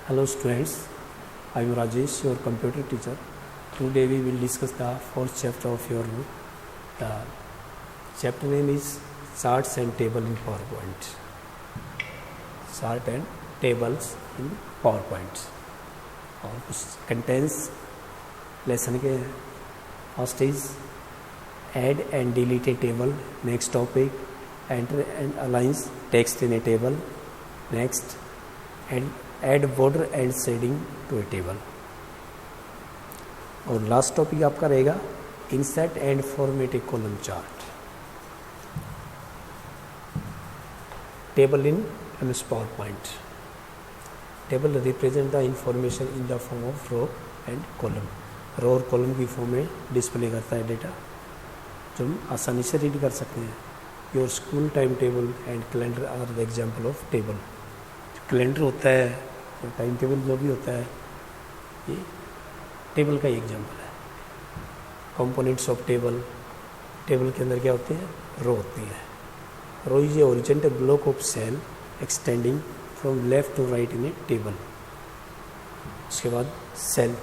Hello students, I am Rajesh, your computer teacher. Today we will discuss the fourth chapter of your book. The chapter name is Charts and Table in PowerPoint. Chart and tables in PowerPoint. और कुछ contains lesson के first is add and delete a table. Next topic, enter and align text in a table. Next, add border and shading to a table. और last topic आपका रहेगा insert and format a column chart. Table in MS PowerPoint. Table represent the information in the form of row and column. Row और column की form में display करता है data जो हम आसानी से रीड कर सकते हैं. Your school time table and calendar are the example of table. Calendar होता है और टाइम टेबल जो भी होता है ये टेबल का ही एग्जाम्पल है. Components of table. टेबल के अंदर क्या होते हैं? रो होती है. Row is a horizontal block of cell extending from left to right in a table. उसके बाद सेल.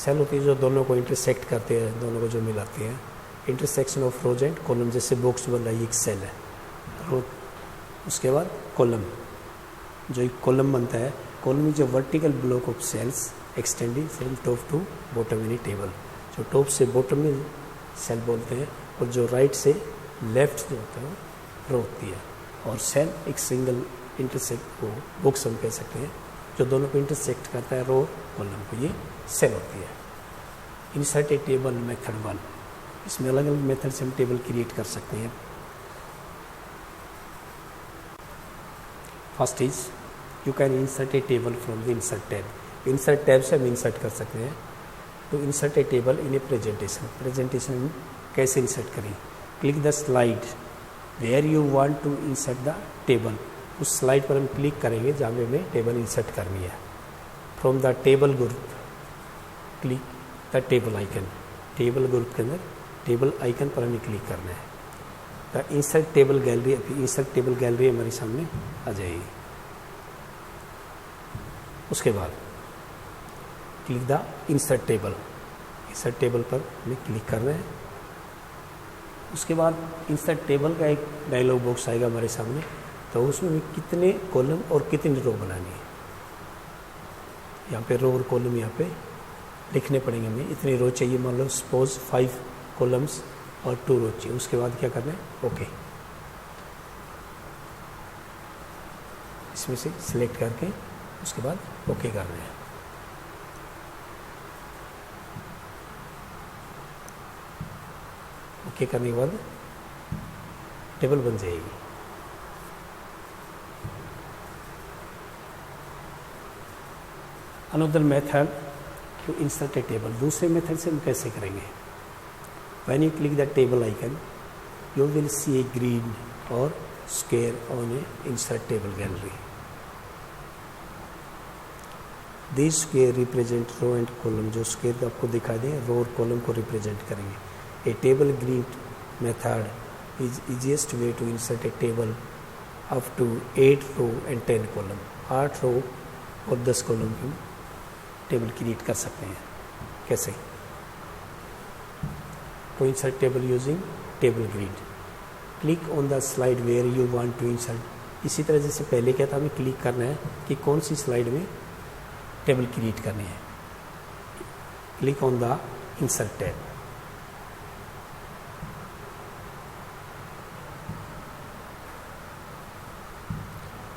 सेल होती है जो दोनों को इंटरसेक्ट करते हैं, दोनों को जो मिलाती है. Intersection of rose and column, जैसे बॉक्स बन रहा है एक सेल है रो. उसके बाद कॉलम, जो एक कॉलम बनता है. Column is a vertical block of cells extending from top to bottom in a table. जो टॉप से बॉटम में सेल बोलते हैं और जो राइट से लेफ्ट जो होता है वो रो होती है. और सेल एक सिंगल इंटरसेक्ट को बॉक्स हम कह सकते हैं जो दोनों को इंटरसेक्ट करता है रो कॉलम को, ये सेल होती है. Insert a table method 1. इसमें अलग अलग मेथड से हम टेबल क्रिएट कर सकते हैं. First is you can insert a table from the insert tab. Insert tab से हम इंसर्ट कर सकते हैं. To insert a table in a presentation. Presentation कैसे इंसर्ट करें? Click the slide where you want to insert the table. उस slide पर हम क्लिक करेंगे जहाँ पे हमें टेबल इंसर्ट करनी है. From the table group click the table icon. Table group के अंदर टेबल आइकन पर हमें क्लिक करना है. The insert table gallery. अभी इंसर्ट टेबल गैलरी हमारे सामने आ जाएगी. उसके बाद click the insert table. Insert table पर हमें क्लिक करना है. उसके बाद इंसर्ट टेबल का एक डायलॉग बॉक्स आएगा हमारे सामने. तो उसमें हमें कितने कॉलम और कितनी रो बनानी है. यहाँ पे रो और कॉलम यहाँ पे लिखने पड़ेंगे. हमें इतनी रो चाहिए, मान लो सपोज 5 कॉलम्स और 2 रो चाहिए. उसके बाद क्या करना है? ओके. इसमें से सिलेक्ट करके उसके बाद ओके करना है. ओके करने के बाद टेबल बन जाएगी. Another method to insert a table. दूसरे मेथड से हम कैसे करेंगे? When you click the table icon you will see a green और square on a insert table gallery. This square represent row and column. जो square आपको दिखाई दे रो और कॉलम को रिप्रेजेंट करेंगे. A table green method is easiest way to insert a table up to 8 row and 10 column. 8 रो और 10 column की table create कर सकते हैं. कैसे? To insert table using table grid. Click on the slide where you want to insert. इसी तरह जैसे पहले क्या था, हमें क्लिक करना है कि कौन सी स्लाइड में टेबल क्रिएट करनी है. Click on the insert tab.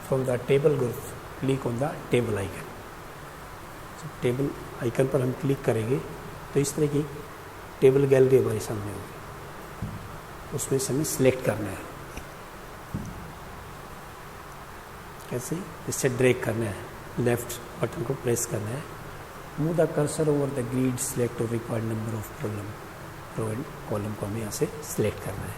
From the table group click on the table icon. Table icon पर हम क्लिक करेंगे तो इस तरह की टेबल गैलरी हमारे सामने होगी. उसमें से हमें सिलेक्ट करना है. कैसे? इससे ड्रैग करना है. लेफ्ट बटन को प्रेस करना है. Move the cursor over the grid select required number of column. Row and column को हमें यहाँ से सिलेक्ट करना है.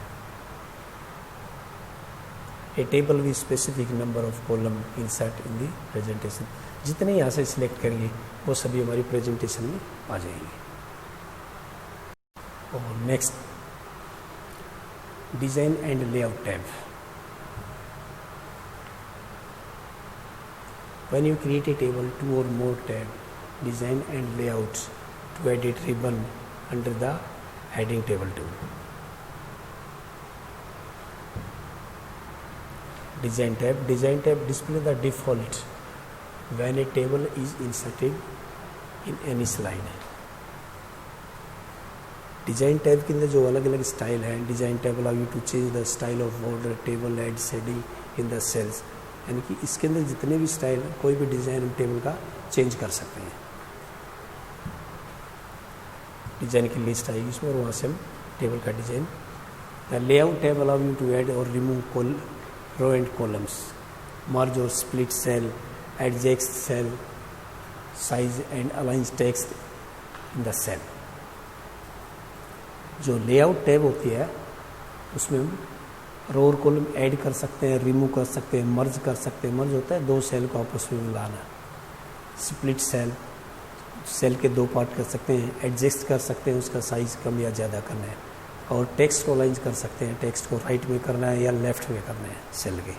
A table with specific number of column insert in the presentation. जितने यहाँ से सिलेक्ट करेंगे वो सभी हमारी प्रेजेंटेशन में आ जाएंगे. और next design and layout tab. When you create a table, 2 or more tab, design and layout to edit ribbon under the heading table tool. Design tab display the default when a table is inserted in any slide. Design tab के अंदर जो अलग अलग style है, design tab allow you to change the style of border, table, add, shading in the cells, यानी कि इसके अंदर जितने भी स्टाइल, कोई भी डिज़ाइन हम टेबल का चेंज कर सकते हैं। डिज़ाइन की लिस्ट आएगी इसमें और वहाँ से हम टेबल का design. The layout tab allow you to add और remove row and columns, merge और split cell, adjust cell, size and align text in the cell. जो लेआउट टैब होती है उसमें हम रो और कॉलम ऐड कर सकते हैं, रिमूव कर सकते हैं, मर्ज कर सकते हैं। मर्ज होता है दो सेल को आपस में मिलाना। स्प्लिट सेल के दो पार्ट कर सकते हैं, एडजस्ट कर सकते हैं, उसका साइज़ कम या ज़्यादा करना है। और टेक्स्ट को अलाइन कर सकते हैं, टेक्स्ट को राइट में करना है या लेफ्ट में करना है सेल के,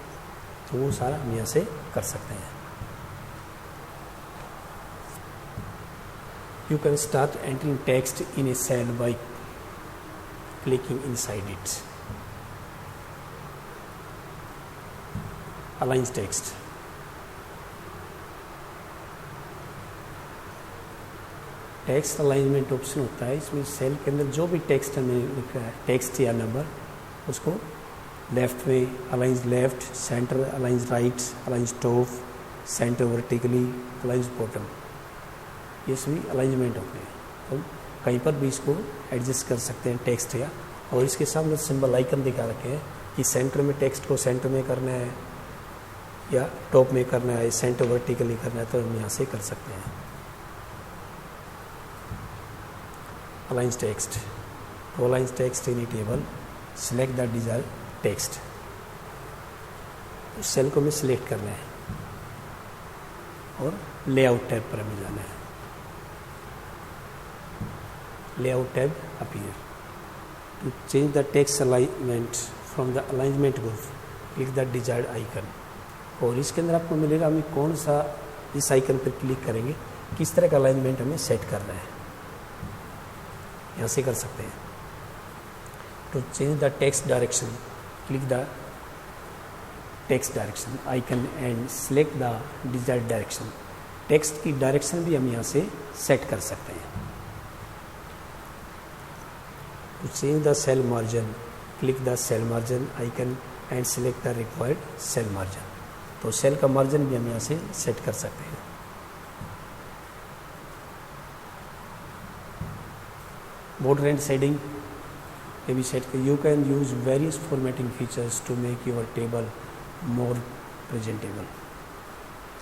तो वो सारा हम यहाँ से कर सकते हैं। You can start entering text in a cell by clicking inside it. Align text. Text alignment option होता है, इसमें सेल के अंदर जो भी टेक्स्ट हमें लिखा है, टेक्स्ट या नंबर, उसको लेफ्ट में aligns left, centre aligns right, aligns top, centre vertically, aligns bottom, ये सभी अलाइनमेंट होते हैं। तो कहीं पर भी इसको एडजस्ट कर सकते हैं टेक्स्ट या, और इसके सामने सिंबल आइकन दिखा रखे हैं कि सेंटर में टेक्स्ट को सेंटर में करना है या टॉप में करना है, सेंटर वर्टिकली करना है, तो हम यहाँ से कर सकते हैं। अलाइंस टेक्स्ट, तो aligns text in table, select the desired text, उस सेल को हमें सिलेक्ट करना है और लेआउट टैब पर हमें जाना है। Layout tab appear. To change the text alignment from the alignment group, click the desired icon. और इसके अंदर आपको मिलेगा हमें कौन सा, इस आइकन पर क्लिक करेंगे किस तरह का अलाइनमेंट हमें सेट करना है, यहाँ से कर सकते हैं। To change the text direction, click the text direction icon and select the desired direction. Text की डायरेक्शन भी हम यहाँ से सेट कर सकते हैं। To change the cell margin, click the cell margin icon and select the required cell margin. तो cell का मार्जिन भी हम यहाँ से सेट कर सकते हैं। बॉर्डर एंड शेडिंग ये भी सेट कर। You can use various formatting features to make your table more presentable.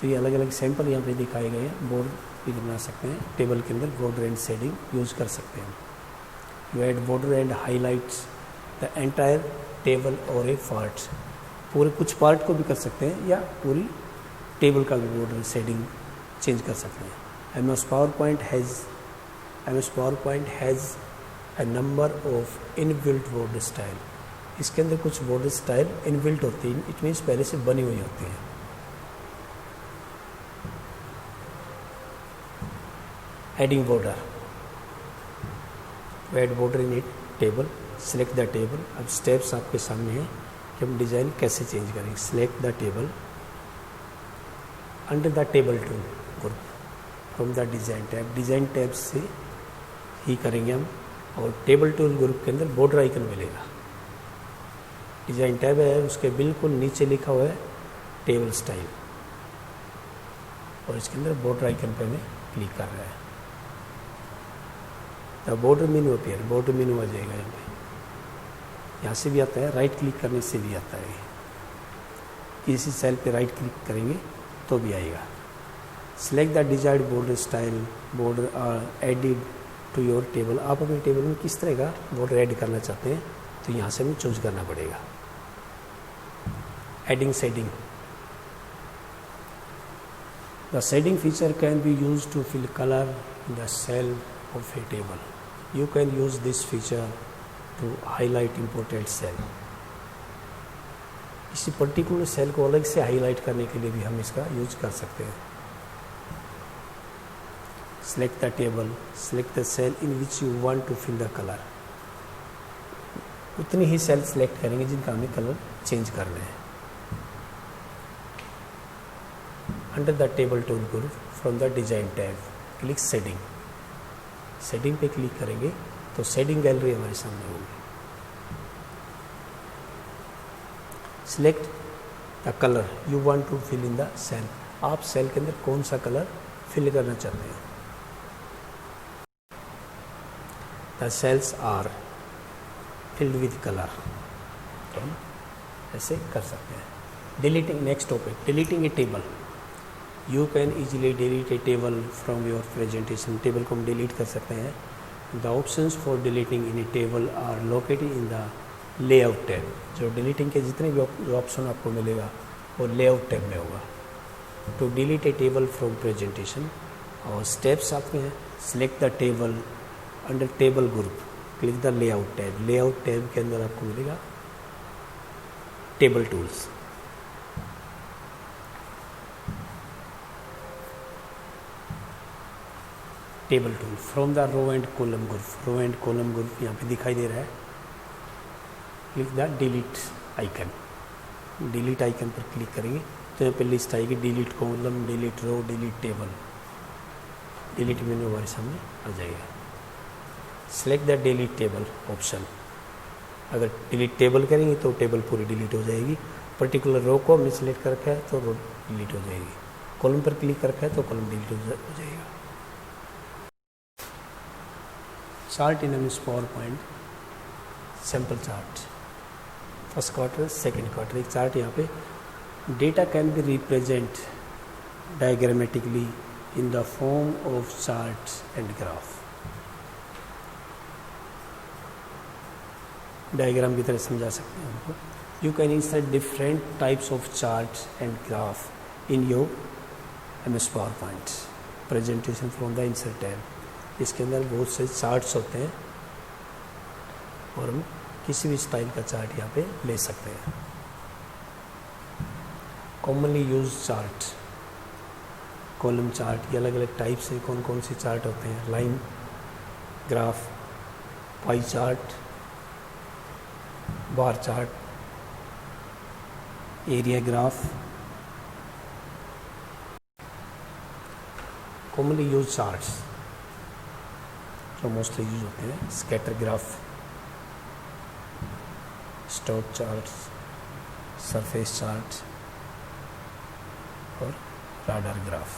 तो ये अलग अलग सैंपल यहाँ पे दिखाए गए हैं, बोर्ड भी बना सकते हैं, टेबल के अंदर बॉर्डर एंड शेडिंग यूज कर सकते हैं। You add border and highlights the entire table or a part. पूरे कुछ पार्ट को भी कर सकते हैं या पूरी टेबल का भी बॉर्डर शेडिंग चेंज कर सकते हैं। MS PowerPoint has a number of inbuilt border style. इसके अंदर कुछ बॉर्डर स्टाइल इनबिल्ट होती हैं, इट मीन्स पहले से बनी हुई होती हैं। Adding border, add border in table, select the table. अब स्टेप्स आपके सामने हैं कि हम डिज़ाइन कैसे चेंज करेंगे। Select the table, under the table tool group from the design tab से ही करेंगे हम, और टेबल टूल ग्रुप के अंदर बॉर्डर आइकन मिलेगा। डिज़ाइन टैब है, उसके बिल्कुल नीचे लिखा हुआ है टेबल स्टाइल, और इसके अंदर बॉर्डर आइकन पे हमें क्लिक कर रहा है। The border menu appear, border menu आ जाएगा यहाँ पे, यहाँ से भी आता है, राइट क्लिक करने से भी आता है। किसी सेल पे राइट क्लिक करेंगे तो भी आएगा। Select the desired border style, border are added to your table. आप अपने टेबल में किस तरह का बॉर्डर ऐड करना चाहते हैं तो यहाँ से हमें चूज करना पड़ेगा। Adding shading, the shading feature can be use to fill colour in the cell of a table. You can use this feature to highlight important cell. किसी पर्टिकुलर सेल को अलग से हाईलाइट करने के लिए भी हम इसका यूज कर सकते हैं। Select the table, select the cell in which you want to fill the colour. उतनी ही सेल सेलेक्ट करेंगे जिनका हमें कलर चेंज करना है। Under the table tool group from the design tab click shading. Shading पे क्लिक करेंगे तो शेडिंग गैलरी हमारे सामने होगी। Select the colour you want to fill in the cell. आप सेल के अंदर कौन सा कलर फिल करना चाहते हैं। The cells are filled with colour, तो हम ऐसे कर सकते हैं। Deleting, next topic, deleting a table. You can easily delete a table from your presentation. Table को हम डिलीट कर सकते हैं। The options for deleting in a table are located in the layout tab. जो डिलीटिंग के जितने भी option आपको मिलेगा वो लेआउट टैब में होगा। To delete a table from presentation और स्टेप्स आपके हैं। Select the table under table group, click the layout tab. Layout tab के अंदर आपको मिलेगा table tools. Table tool from the row and column group. Row and column group यहाँ पे दिखाई दे रहा है। Click the delete icon. Delete icon पर क्लिक करेंगे तो यहाँ पे लिस्ट आएगी, delete column, delete row, delete table. Delete menu हमारे सामने आ जाएगा। Select the delete table option. अगर डिलीट टेबल करेंगे तो टेबल पूरी डिलीट हो जाएगी। पर्टिकुलर रो को हमने सेलेक्ट कर रखा है तो रो डिलीट हो जाएगी। कॉलम पर क्लिक कर रखा है तो कॉलम डिलीट हो जाएगा। Chart in MS PowerPoint, sample chart, first quarter, second quarter. एक चार्ट यहाँ पे data can be represent diagrammatically in the form of chart and graph. Diagram की तरह समझा सकते हैं हमको। You can insert different types of chart and graph in your MS PowerPoint presentation from the insert tab. इसके अंदर बहुत से चार्ट्स होते हैं और हम किसी भी स्टाइल का चार्ट यहाँ पे ले सकते हैं। Commonly use chart, column chart, ये अलग अलग टाइप से कौन कौन से चार्ट होते हैं। Line graph, pie chart, bar chart, area graph. Commonly use charts जो मोस्टली यूज होते हैं, scatter graph, stock charts, surface chart और radar graph.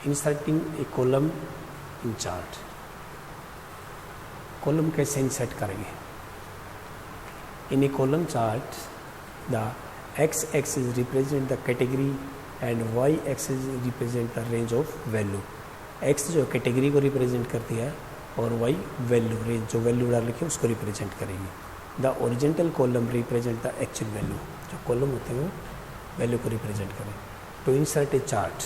Inserting a column in chart. Column कैसे इंसर्ट करेंगे। In a column chart the X axis represent the category and Y axis represent the range of value. X जो category को represent करती है और Y value, range जो value डाल रखी है उसको रिप्रेजेंट करेगी। The original column represent the actual value. जो कॉलम होते हैं वो वैल्यू को रिप्रेजेंट करें। To insert a chart,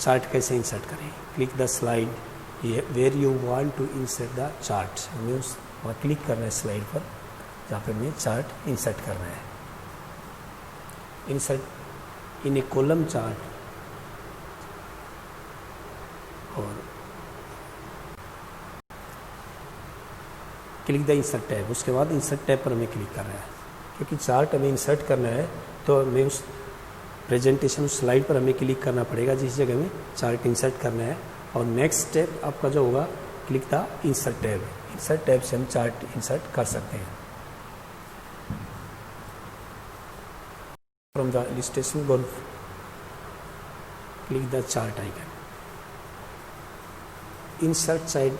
chart कैसे इंसर्ट करें। Click the slide where you want to insert the chart. हमें उस वहाँ क्लिक करना है स्लाइड पर जहाँ पर हमें चार्ट इंसर्ट करना है। Insert in a column chart और क्लिक द इंसर्ट टैब। उसके बाद इंसर्ट टैब पर हमें क्लिक करना है क्योंकि चार्ट हमें इंसर्ट करना है तो हमें उस प्रेजेंटेशन उस स्लाइड पर हमें क्लिक करना पड़ेगा जिस जगह में चार्ट इंसर्ट करना है। और नेक्स्ट स्टेप आपका जो होगा click the insert tab. Insert tab से हम चार्ट इंसर्ट कर सकते हैं। From the illustration group click the chart icon. Insert side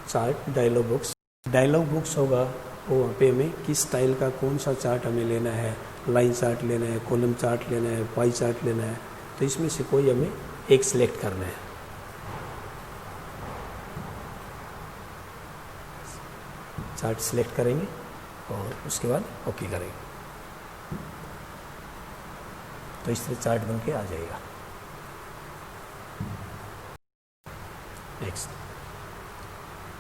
chart dialog box. Dialog box होगा वो वहाँ पे हमें किस स्टाइल का कौन सा चार्ट हमें लेना है। लाइन चार्ट लेना है, कॉलम चार्ट लेना है, पाई चार्ट लेना है, तो इसमें से कोई हमें एक सिलेक्ट करना है। चार्ट सिलेक्ट करेंगे और उसके बाद ओके करेंगे तो इस तरह चार्ट बन के आ जाएगा। Next,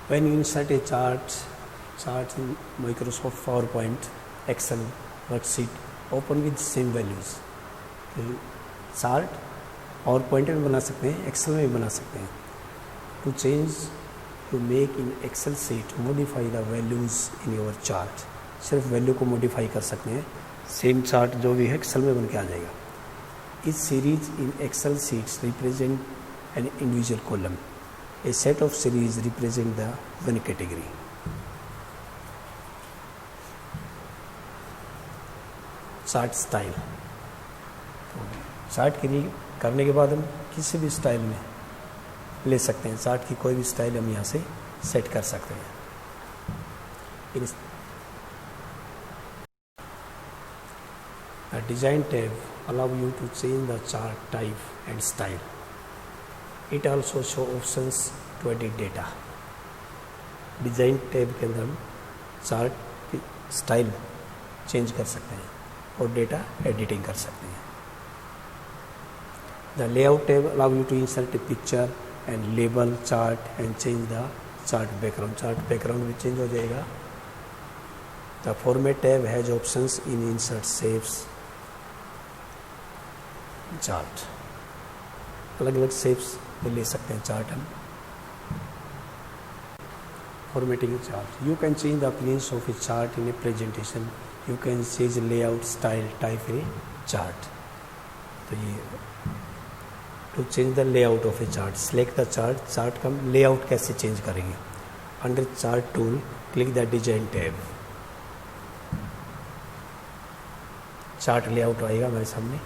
when you insert a chart chart in Microsoft PowerPoint, Excel, worksheet, open with same values. Chart PowerPoint में बना सकते हैं, Excel में भी बना सकते हैं. To change, to make in Excel sheet, modify the values in your chart. सिर्फ वैल्यू को मॉडिफाई कर सकते हैं, सेम चार्ट जो भी है Excel में बन के आ जाएगा. Each series in Excel sheets represent an individual column. A set of series represent the one category. Chart style. Chart करने के बाद हम किसी भी स्टाइल में ले सकते हैं. चार्ट की कोई भी स्टाइल हम यहाँ से सेट कर सकते हैं. The design tab allow you to change the chart type and style. It also show options to edit data. Design tab के अंदर हम चार्ट की स्टाइल चेंज कर सकते हैं और डेटा एडिटिंग कर सकते हैं. The layout tab allow you to insert a picture and label chart and change the chart background. Chart background भी चेंज हो जाएगा. The format tab has options in insert shapes chart. अलग अलग shapes में ले सकते हैं चार्ट हम. Formatting chart. You can change the appearance of a chart in a presentation. You can change layout style type a chart. तो ये to change the layout of a chart, select the chart. Chart का हम layout कैसे change करेंगे. Under chart tool click the design tab. Chart layout आएगा हमारे सामने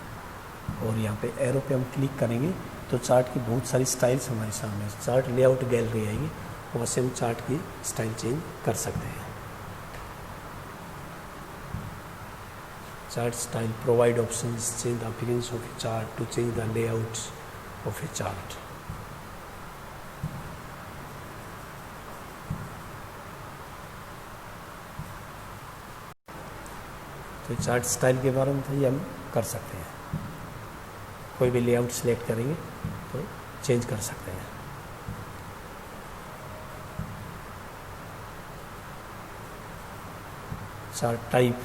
और यहाँ पे एरो पे हम क्लिक करेंगे तो चार्ट की बहुत सारी स्टाइल्स हमारे सामने. चार्ट लेआउट गैलरी आएगी, वहाँ से हम चार्ट की स्टाइल चेंज कर सकते हैं. Chart style provide options change the appearance of a chart to change the layout of a chart. तो चार्ट स्टाइल के बारे में तो ये हम कर सकते हैं. कोई भी लेआउट सिलेक्ट करेंगे तो चेंज कर सकते हैं. चार्ट टाइप,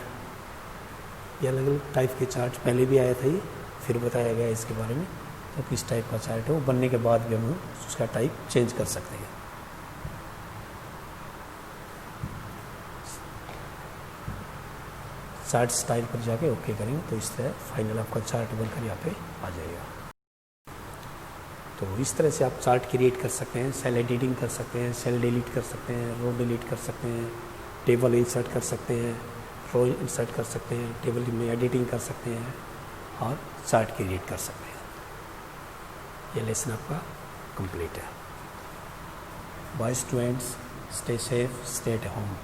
ये अलग अलग टाइप के चार्ट पहले भी आया था, ये फिर बताया गया इसके बारे में. तो किस टाइप का चार्ट हो, बनने के बाद भी हम उसका टाइप चेंज कर सकते हैं. चार्ट स्टाइल पर जाके ओके करेंगे तो इस तरह फाइनल आपका चार्ट बनकर यहाँ पे आ जाएगा. तो इस तरह से आप चार्ट क्रिएट कर सकते हैं. सेल एडिटिंग कर सकते हैं, सेल डिलीट कर सकते हैं, रो डिलीट कर सकते हैं, टेबल इंसर्ट कर सकते हैं, रो इंसर्ट कर सकते हैं, टेबल में एडिटिंग कर सकते हैं और चार्ट क्रिएट कर सकते हैं. ये लेसन आपका कंप्लीट है. Boys students, stay safe, stay at home.